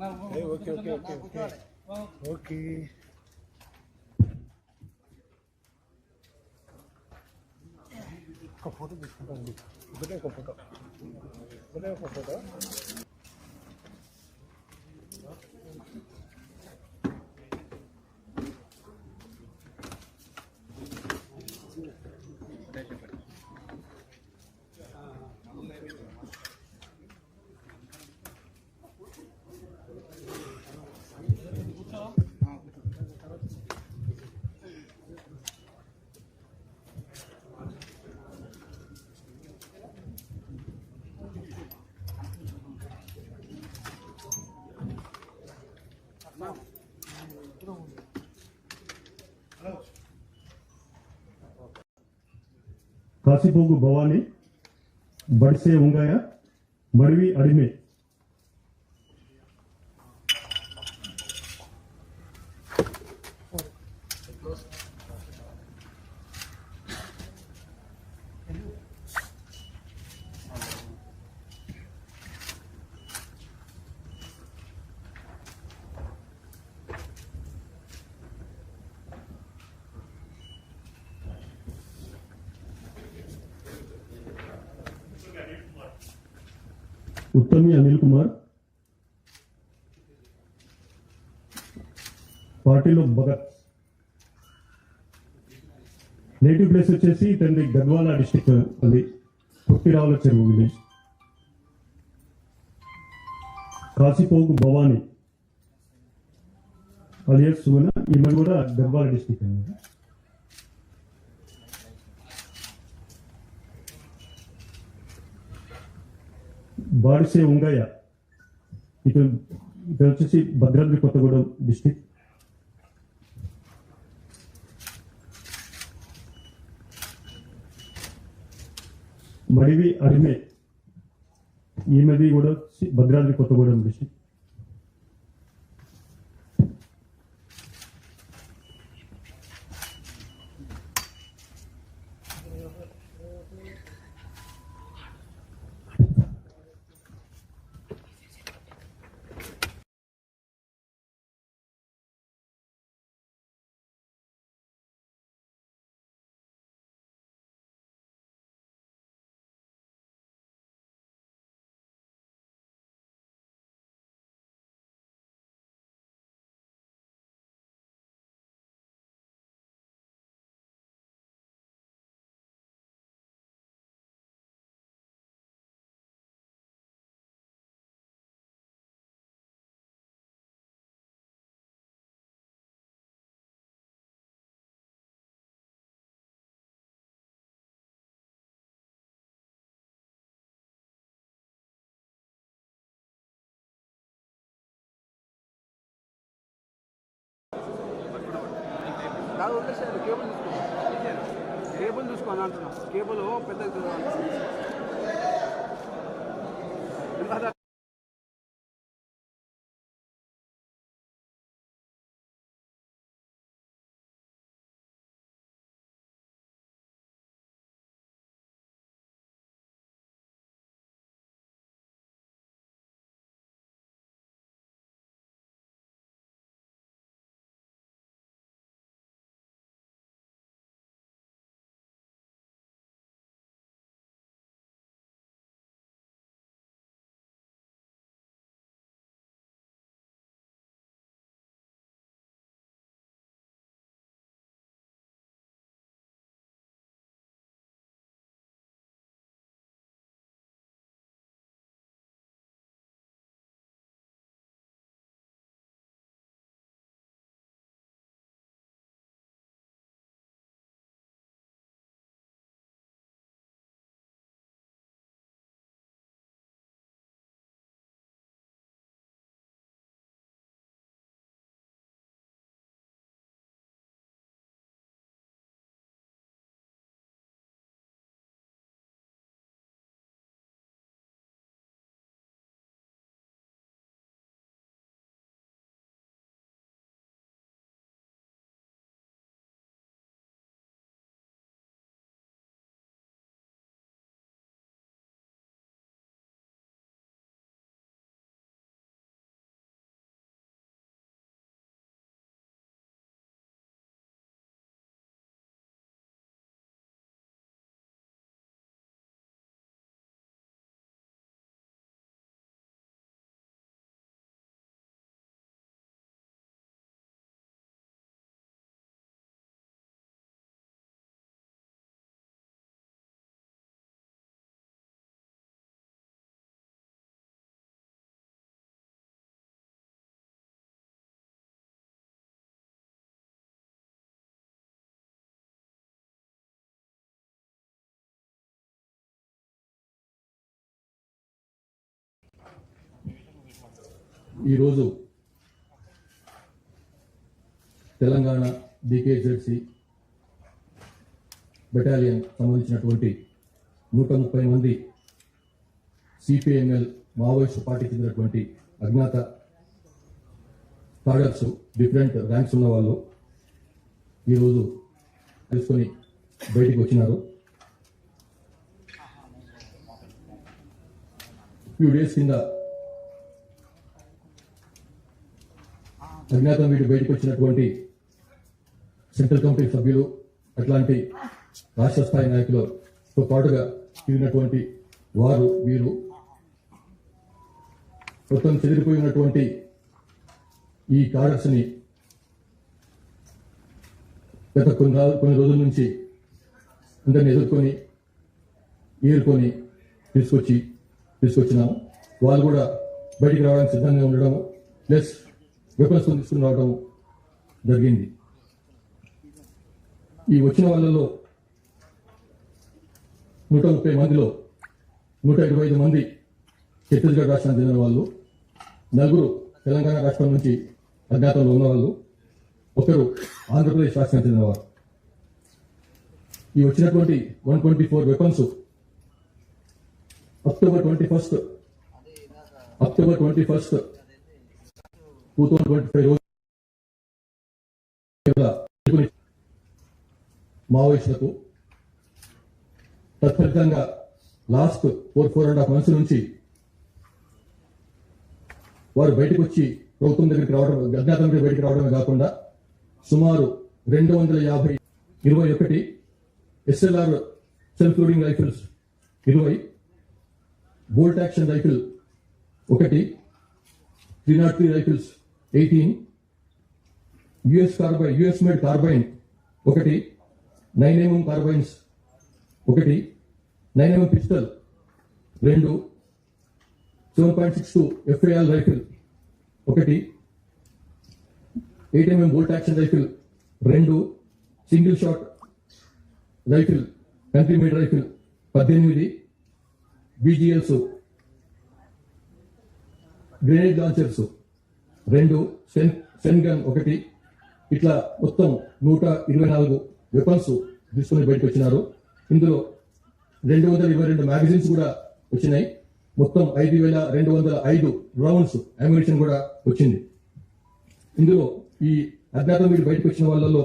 Okay okay okay okay okay. ఒక photo తీసుకుంటాండి. ఒకటే ఒక ఫోటో, ఒకటే ఒక ఫోటో. కాశీపోగు భవాని, బడిసే ఉంగాయ, మడివి అడిమే. ఉత్తమి అనిల్ కుమార్, పార్టీలో భగత్. నేటివ్ ప్లేస్ వచ్చేసి తండ్రి గద్వాల డిస్టిక్, అది కుర్తిరావుల చెరువు విలేజ్. కాశీపోగు భవాని అలియస్ సుమన, ఈమె కూడా గద్వాల డిస్టిక్ అన్నమాట. బాడిసే ఉంగయ్య, ఇటు ఇటు వచ్చేసి భద్రాద్రి కొత్తగూడెం డిస్టిక్. మడివి అరిమే, ఈమెది కూడా భద్రాద్రి కొత్తగూడెం డిస్టిక్. కేబుల్ చూసుకోని అంటున్నా, కేబుల్ పెద్ద ఈరోజు తెలంగాణ డికేజెడ్సి బెటాలియన్ సంబంధించినటువంటి 130 మంది సిపిఎంఎల్ మావోయిస్టు పార్టీకి చెందినటువంటి అజ్ఞాత కార్డర్స్, డిఫరెంట్ ర్యాంక్స్ ఉన్న వాళ్ళు ఈరోజు తెలుసుకొని బయటికి వచ్చినారు. ఫ్యూ డేస్ కింద అజ్ఞాతం వీడు బయటకు వచ్చినటువంటి సెంట్రల్ కమిటీ సభ్యులు అట్లాంటి రాష్ట్ర స్థాయి నాయకులతో పాటుగా తిరిగినటువంటి వారు వీరు మొత్తం చెదిరిపోయి ఉన్నటువంటి ఈ కార్డర్స్ ని గత కొన్ని రోజుల నుంచి అందరిని ఎదుర్కొని ఏరుకొని తీసుకొచ్చినాము. వాళ్ళు కూడా బయటికి రావడానికి సిద్ధంగా ఉండడం ప్లస్ వెపన్స్ తీసుకుని రావడం జరిగింది. ఈ వచ్చిన వాళ్ళలో 130 మందిలో 125 మంది ఛత్తీస్గఢ్ రాష్ట్రానికి చెందిన వాళ్ళు, 4 తెలంగాణ రాష్ట్రం నుంచి అజ్ఞాతంలో ఉన్నవాళ్ళు, 1 ఆంధ్రప్రదేశ్ రాష్ట్రానికి చెందినవారు. ఈ వచ్చినటువంటి 124 వెపన్స్ అక్టోబర్ 21, 2025 రోజు మావోయిస్టులకు తత్ఫలితంగా లాస్ట్ 4.5 months నుంచి వారు బయటకు వచ్చి ప్రభుత్వం దగ్గరికి రావడం, అజ్ఞాతం దగ్గర బయటకు రావడమే కాకుండా సుమారు 250 SLR self loading rifles 20, bolt action rifle 1, 303 rifles 18, US made carbine 1, 9mm carbines 1, 9mm pistol 2, 7.62 FAL rifle 1, 8mm bolt action rifle 2, single shot rifle country made rifle 18, BGLs, grenade launchers 2, sten gun 1, ఇట్లా మొత్తం 124 weapons తీసుకుని బయటకు వచ్చినారు. ఇందులో 222 magazines కూడా వచ్చినాయి. మొత్తం 5205 rounds ammunition కూడా వచ్చింది. ఇందులో ఈ అజ్ఞాతం వీళ్ళు బయటకు వచ్చిన వాళ్ళలో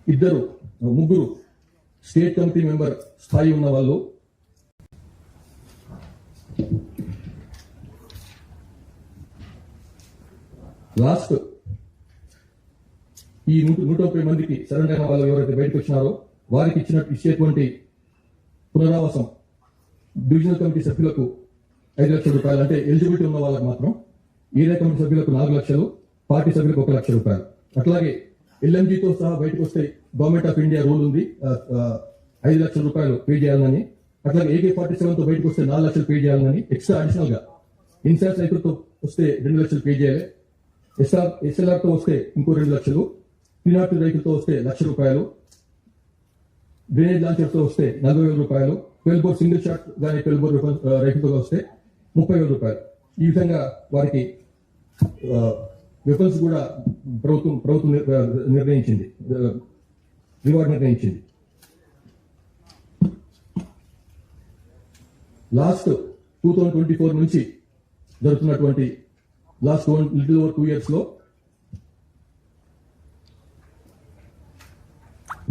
3 స్టేట్ కమిటీ మెంబర్ స్థాయి ఉన్న వాళ్ళు, లాస్ట్ ఈ 130 మందికి సరెండర్ అయిన వాళ్ళు ఎవరైతే బయటకు వచ్చినారో వారికి ఇచ్చేటువంటి పునరావాసం డివిజనల్ కమిటీ సభ్యులకు 5 లక్షల రూపాయలు, అంటే ఎలిజిబిలిటీ ఉన్న వాళ్ళకి మాత్రం. ఏరియా కమిటీ సభ్యులకు 4 లక్షలు, పార్టీ సభ్యులకు 1 లక్ష రూపాయలు. అట్లాగే ఎల్ఎంజీతో సహా బయటకు వస్తే గవర్నమెంట్ ఆఫ్ ఇండియా రూల్ ఉంది 5 లక్షల రూపాయలు పే చేయాలని. అట్లాగే AK-47 తో బయటకు వస్తే 4 లక్షలు పే చేయాలని. ఎక్స్ట్రా అడిషనల్ గా ఇన్సార్ సైకిల్ తో వస్తే 2 లక్షలు పే చేయాలి. SLR తో వస్తే ఇంకో 2 లక్షలు, 303 రైఫిల్ తో వస్తే 1 లక్ష రూపాయలు, గ్రెనేడ్ లాంచర్ తో వస్తే 40,000 రూపాయలు, 12 బోర్ సింగిల్ షాట్ గానీ 12 బోర్ రైఫిల్ తో వస్తే 30,000 రూపాయలు. ఈ విధంగా వారికి వెపన్స్ కూడా ప్రభుత్వం నిర్ణయించింది, రివార్డ్ నిర్ణయించింది. లాస్ట్ 2024 నుంచి జరుగుతున్నటువంటి లాస్ట్ లిటిల్ ఓవర్ 2 years లో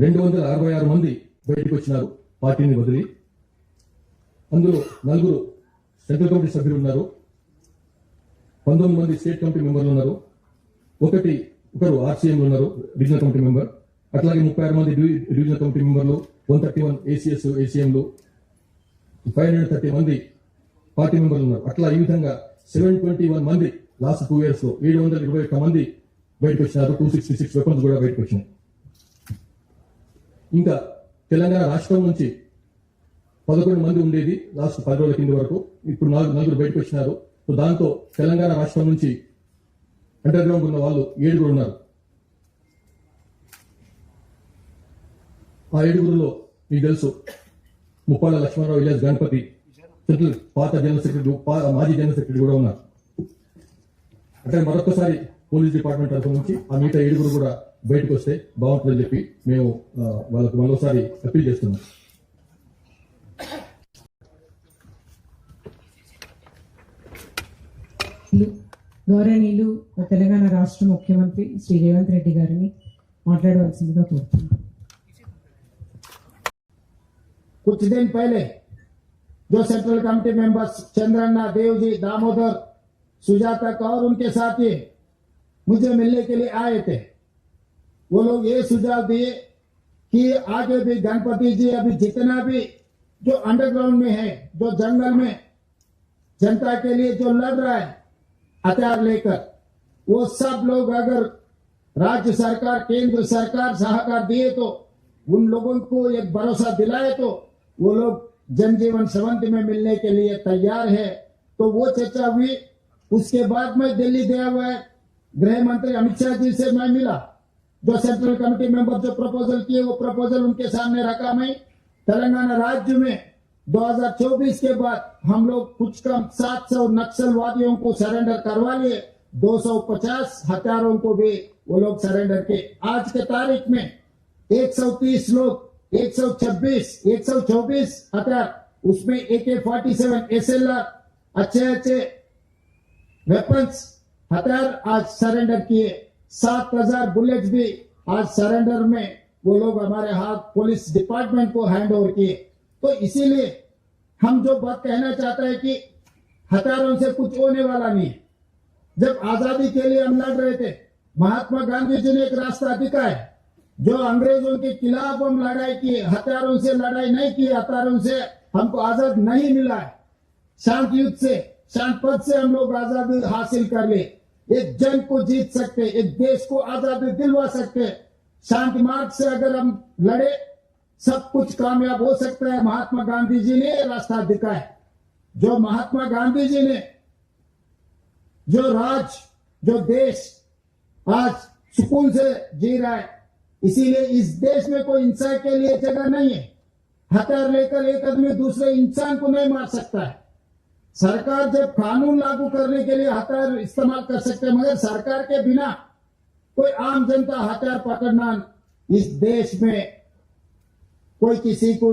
266 మంది బయటకు వచ్చినారు పార్టీని వదిలి. అందులో 4 సెంట్రల్ కమిటీ సభ్యులు ఉన్నారు, 19 మంది స్టేట్ కమిటీ మెంబర్లు ఉన్నారు, ఒకరు RCM ఉన్నారు, రీజనల్ కమిటీ మెంబర్. అట్లాగే 36 మంది డివిజనల్ కమిటీ మెంబర్లు, 131 ACS ACMలు, 530 మంది పార్టీ మెంబర్లు ఉన్నారు. అట్లా ఈ విధంగా 721 మంది లాస్ట్ 2 years లో 721 మంది బయటకు వచ్చినారు. 266 వెపన్స్ కూడా బయటకు వచ్చినాయి. ఇంకా తెలంగాణ రాష్ట్రం నుంచి 11 మంది ఉండేది లాస్ట్ 10 రోజుల కింద వరకు. ఇప్పుడు 4 బయటకు వచ్చినారు. సో దాంతో తెలంగాణ రాష్ట్రం నుంచి అండర్ గ్రౌండ్ ఉన్న వాళ్ళు 7 ఉన్నారు. ఆ 7లో మీకు తెలుసు ముప్పాళ్ళ లక్ష్మణరావు, ఇలియాస్ గణపతి, సెంట్రల్ పాత జనరల్ సెక్రటరీ మాజీ జనరల్ సెక్రటరీ కూడా ఉన్నారు. అంటే మరొకసారి పోలీస్ డిపార్ట్మెంట్ తరఫు నుంచి ఆ మిగతా 7 కూడా బయటకు వస్తే బాగుంటుందని చెప్పి మేము వాళ్ళకు మరోసారి అప్పీల్ చేస్తున్నాం. గౌరవనీయులు తెలంగాణ రాష్ట్ర ముఖ్యమంత్రి శ్రీ రేవంత్ రెడ్డి గారిని మాట్లాడవలసిందిగా కోరుతున్నాను. कुछ दिन पहले जो central committee members Chandranna, Devji, Damodar, Sujata Kaur उनके साथी मुझे मिलने के लिए आए थे. वो लोग ये सुझाव दिए कि आगे भी गणपति जी अभी जितना भी जो अंडरग्राउंड में है, जो जंगल में जनता के लिए जो लड़ रहा है हथियार लेकर, वो सब लोग अगर राज्य सरकार, केंद्र सरकार सहकार दिए तो उन लोगों को एक भरोसा दिलाए तो वो लोग जनजीवन संबंध में मिलने के लिए तैयार है. तो वो चर्चा हुई. उसके बाद में दिल्ली गया हुआ है, गृह मंत्री अमित शाह जी से मैं मिला. जो सेंट्रल कमेटी मेंबर जो प्रपोजल किए वो प्रपोजल उनके सामने रखा. मैं तेलंगाना राज्य में 2024 के बाद हम लोग कुछ कम 700 नक्सलवादियों को सरेंडर करवा लिए. 250 हथियारों को भी वो लोग सरेंडर किए. आज के तारीख में 130 लोग, 124 हथियार, उसमें AK-47 SLR अच्छे वेपन्स हथियार आज सरेंडर किए. 7000 बुलेट्स भी आज सरेंडर में वो लोग हमारे हाथ पुलिस डिपार्टमेंट को हैंड ओवर किए. तो इसीलिए हम जो बात कहना चाहते हैं कि हथियारों से कुछ होने वाला नहीं है. जब आजादी के लिए हम लड़ रहे थे, महात्मा गांधी जी ने एक रास्ता दिखाया. जो अंग्रेजों के खिलाफ हम लड़ाई की, हथियारों से लड़ाई नहीं की, हथियारों से हमको आजाद नहीं मिला है. शांत युद्ध से, शांत पद से हम लोग आजादी हासिल कर ले. एक जंग को जीत सकते, एक देश को आजादी दिलवा सकते. शांत मार्ग से अगर हम लड़े सब कुछ कामयाब हो सकता है. महात्मा गांधी जी ने रास्ता दिखाया. जो महात्मा गांधी जी ने जो देश आज सुकून से जी रहा है, इसीलिए इस देश में कोई इंसान के लिए जगह नहीं है. हथियार लेकर एक आदमी दूसरे इंसान को नहीं मार सकता है. सरकार जब कानून लागू करने के लिए हथियार इस्तेमाल कर सकते हैं, मगर सरकार के बिना कोई आम जनता हथियार पकड़ना इस देश में कोई किसी को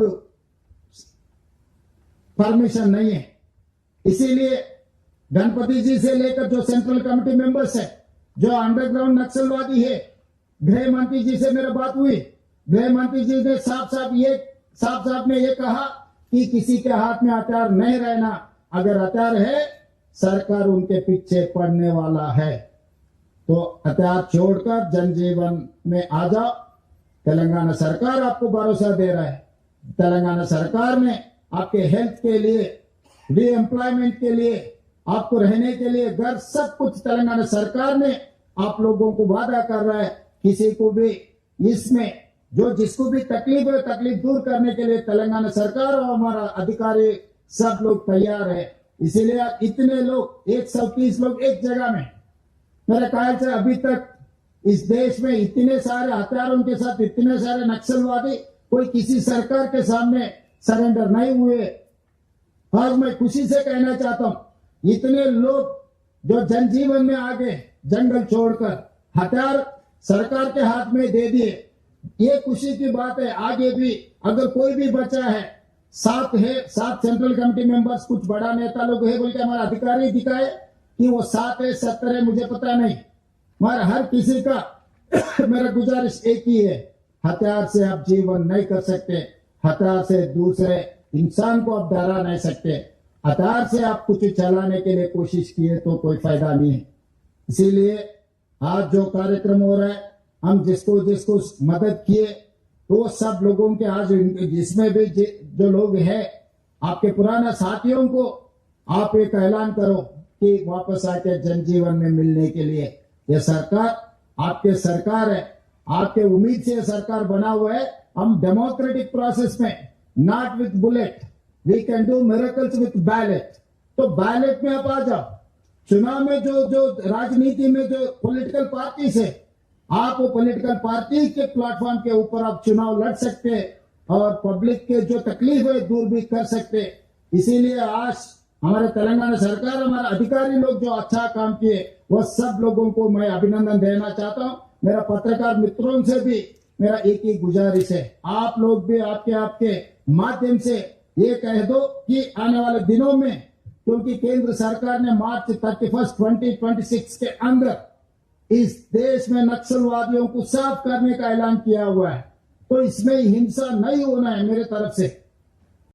परमिशन नहीं है. इसीलिए गणपति जी से लेकर जो सेंट्रल कमेटी मेंबर्स है, जो अंडरग्राउंड नक्सलवादी है, गृह मंत्री जी से मेरी बात हुई. गृह मंत्री जी ने साफ ने ये कहा कि किसी के हाथ में हथियार नहीं रहना. अगर हथियार है सरकार उनके पीछे पड़ने वाला है. तो हथियार छोड़कर जनजीवन में आ जाओ. तेलंगाना सरकार आपको भरोसा दे रहा है. तेलंगाना सरकार ने आपके हेल्थ के लिए, री एम्प्लॉयमेंट के लिए, आपको रहने के लिए घर, सब कुछ तेलंगाना सरकार ने आप लोगों को वादा कर रहा है. किसी को भी इसमें जो जिसको भी तकलीफ है, तकलीफ दूर करने के लिए तेलंगाना सरकार और हमारा अधिकारी सब लोग तैयार है. इसीलिए इतने लोग 130 लोग एक जगह में, मेरे ख्याल से अभी तक इस देश में इतने सारे हथियारों के साथ इतने सारे नक्सलवादी कोई किसी सरकार के सामने सरेंडर नहीं हुए. आज मैं खुशी से कहना चाहता हूं, इतने लोग जो जनजीवन में आ गए, जंगल छोड़कर हथियार सरकार के हाथ में दे दिए, ये खुशी की बात है. आगे भी अगर कोई भी बचा है, 7 सेंट्रल कमेटी मेंबर्स, कुछ बड़ा नेता लोग है बोल के हमारा अधिकारी दिखाए कि वो 7 है 70 है मुझे पता नहीं, मगर हर किसी का मेरा गुजारिश एक ही है, हथियार से आप जीवन नहीं कर सकते. हथियार से दूसरे इंसान को आप डरा नहीं सकते. हथियार से आप कुछ चलाने के लिए कोशिश किए तो कोई फायदा नहीं है. इसीलिए आज जो कार्यक्रम हो रहा है, हम जिसको मदद किए तो सब लोगों के आज जिसमें भी जो लोग हैं, आपके पुराना साथियों को आप एक ऐलान करो कि वापस आके जनजीवन में मिलने के लिए. यह सरकार आपके सरकार है, आपके उम्मीद से सरकार बना हुआ है. हम डेमोक्रेटिक प्रोसेस में, not with bullet, we can do miracles with ballot. तो बैलेट में आप आ जाओ. चुनाव में जो राजनीति में जो पॉलिटिकल पार्टी से, आप वो पॉलिटिकल पार्टी के प्लेटफॉर्म के ऊपर आप चुनाव लड़ सकते और पब्लिक के जो तकलीफ है दूर भी कर सकते. इसीलिए आज हमारे तेलंगाना सरकार, हमारे अधिकारी लोग जो अच्छा काम किए, वो सब लोगों को मैं अभिनंदन देना चाहता हूं। मेरा पत्रकार मित्रों से भी मेरा एक ही गुजारिश है, आप लोग भी आपके माध्यम से ये कह दो कि आने वाले दिनों में, क्योंकि केंद्र सरकार ने मार्च 31, 2026 के अंदर इस देश में नक्सलवादियों को साफ करने का ऐलान किया हुआ है, तो इसमें हिंसा नहीं होना है मेरे तरफ से।